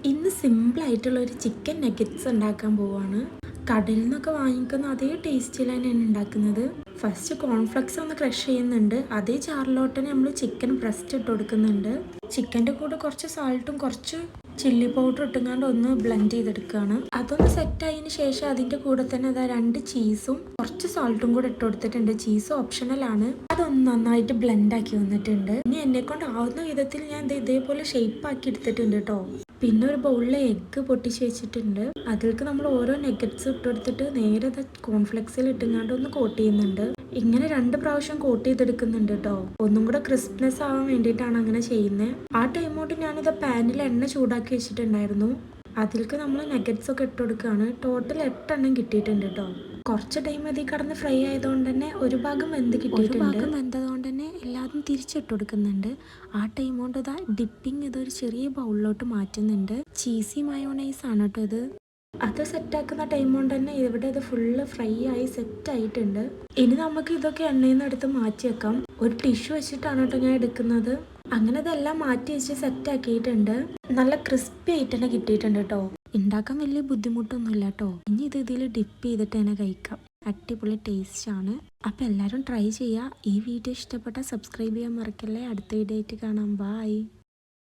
ഇന്ന് സിമ്പിളായിട്ടുള്ള ഒരു ചിക്കൻ നഗറ്റ്സ് ഉണ്ടാക്കാൻ പോവാണ്. കടയിൽ നിന്നൊക്കെ വാങ്ങിക്കുന്ന അതേ ടേസ്റ്റിൽ തന്നെയാണ് ഉണ്ടാക്കുന്നത്. ഫസ്റ്റ് കോൺഫ്ലെക്സ് ഒന്ന് ക്രഷ് ചെയ്യുന്നുണ്ട്. അതേ ജാറിലോട്ട് തന്നെ നമ്മൾ ചിക്കൻ ബ്രസ്റ്റ് ഇട്ട് കൊടുക്കുന്നുണ്ട്. ചിക്കൻ്റെ കൂടെ കുറച്ച് സാൾട്ടും കുറച്ച് ചില്ലി പൗഡർ ഇട്ടുങ്ങാണ്ട് ഒന്ന് ബ്ലെൻഡ് ചെയ്തെടുക്കുകയാണ്. അതൊന്ന് സെറ്റ് ആയതിനു ശേഷം അതിൻ്റെ കൂടെ തന്നെ അതാ 2 ചീസും കുറച്ച് സാൾട്ടും കൂടെ ഇട്ട് കൊടുത്തിട്ടുണ്ട്. ചീസ് ഓപ്ഷണലാണ്. അതൊന്ന് നന്നായിട്ട് ബ്ലെൻഡ് ആക്കി വന്നിട്ടുണ്ട്. ഇനി എന്നെ കൊണ്ട് ആവുന്ന വിധത്തിൽ ഞാൻ ഇതേപോലെ ഷേപ്പ് ആക്കി എടുത്തിട്ടുണ്ട് കേട്ടോ. പിന്നെ ഒരു ബൗളിൽ എഗ്ഗ് പൊട്ടിച്ച് വെച്ചിട്ടുണ്ട്. അതിലേക്ക് നമ്മൾ ഓരോ നെഗറ്റ്സ് ഇട്ട് കൊടുത്തിട്ട് നേരെ കോൺഫ്ലെക്സിൽ ഇട്ടുങ്ങാണ്ട് ഒന്ന് കോട്ട് ചെയ്യുന്നുണ്ട്. ഇങ്ങനെ 2 പ്രാവശ്യം കോട്ട് ചെയ്തെടുക്കുന്നുണ്ട് കേട്ടോ. ഒന്നും കൂടെ ക്രിസ്പ്നെസ് ആവാൻ വേണ്ടിയിട്ടാണ് അങ്ങനെ ചെയ്യുന്നത്. ആ ടൈം കൊണ്ട് ഞാനിത് പാനിൽ എണ്ണ ചൂടാക്കി വെച്ചിട്ടുണ്ടായിരുന്നു. അതിലേക്ക് നമ്മൾ നെഗറ്റ്സ് ഒക്കെ ഇട്ട് കൊടുക്കുകയാണ്. ടോട്ടൽ 8 എണ്ണം കിട്ടിയിട്ടുണ്ട് കേട്ടോ. കുറച്ച് ടൈം അതിൽ കടന്ന് ഫ്രൈ ആയതുകൊണ്ട് തന്നെ ഒരു ഭാഗം വെന്ത് കിട്ടിയിട്ടുണ്ട്. ഒരു ഭാഗം വെന്തതുകൊണ്ട് തന്നെ എല്ലാതും തിരിച്ചിട്ട് കൊടുക്കുന്നുണ്ട്. ആ ടൈം കൊണ്ട് ഇതാ ഡിപ്പിങ് ഇതൊരു ചെറിയ ബൗളിലോട്ട് മാറ്റുന്നുണ്ട്. ചീസി മയോണൈസ് ആണ് കേട്ടോ ഇത്. അത് സെറ്റാക്കുന്ന ടൈം കൊണ്ട് തന്നെ ഇവിടെ ഇത് ഫുള്ള് ഫ്രൈ ആയി സെറ്റ് ആയിട്ടുണ്ട്. ഇനി നമുക്ക് ഇതൊക്കെ എണ്ണയിൽ നിന്ന് എടുത്ത് മാറ്റി വെക്കാം. ഒരു ടിഷ്യൂ വെച്ചിട്ടാണ് കേട്ടോ ഞാൻ എടുക്കുന്നത്. അങ്ങനെ ഇതെല്ലാം മാറ്റി വെച്ച് സെറ്റ് ആക്കിയിട്ടുണ്ട്. നല്ല ക്രിസ്പി ആയിട്ട് തന്നെ കിട്ടിയിട്ടുണ്ട് കേട്ടോ. ഉണ്ടാക്കാൻ വലിയ ബുദ്ധിമുട്ടൊന്നുമില്ല കേട്ടോ. ഇനി ഇതിൽ ഡിപ്പ് ചെയ്തിട്ട് തന്നെ കഴിക്കാം. അടിപൊളി ടേസ്റ്റ് ആണ്. അപ്പം എല്ലാവരും ട്രൈ ചെയ്യുക. ഈ വീഡിയോ ഇഷ്ടപ്പെട്ടാൽ സബ്സ്ക്രൈബ് ചെയ്യാൻ മറക്കല്ലേ. അടുത്ത വീഡിയോ ആയിട്ട് കാണാം. ബൈ.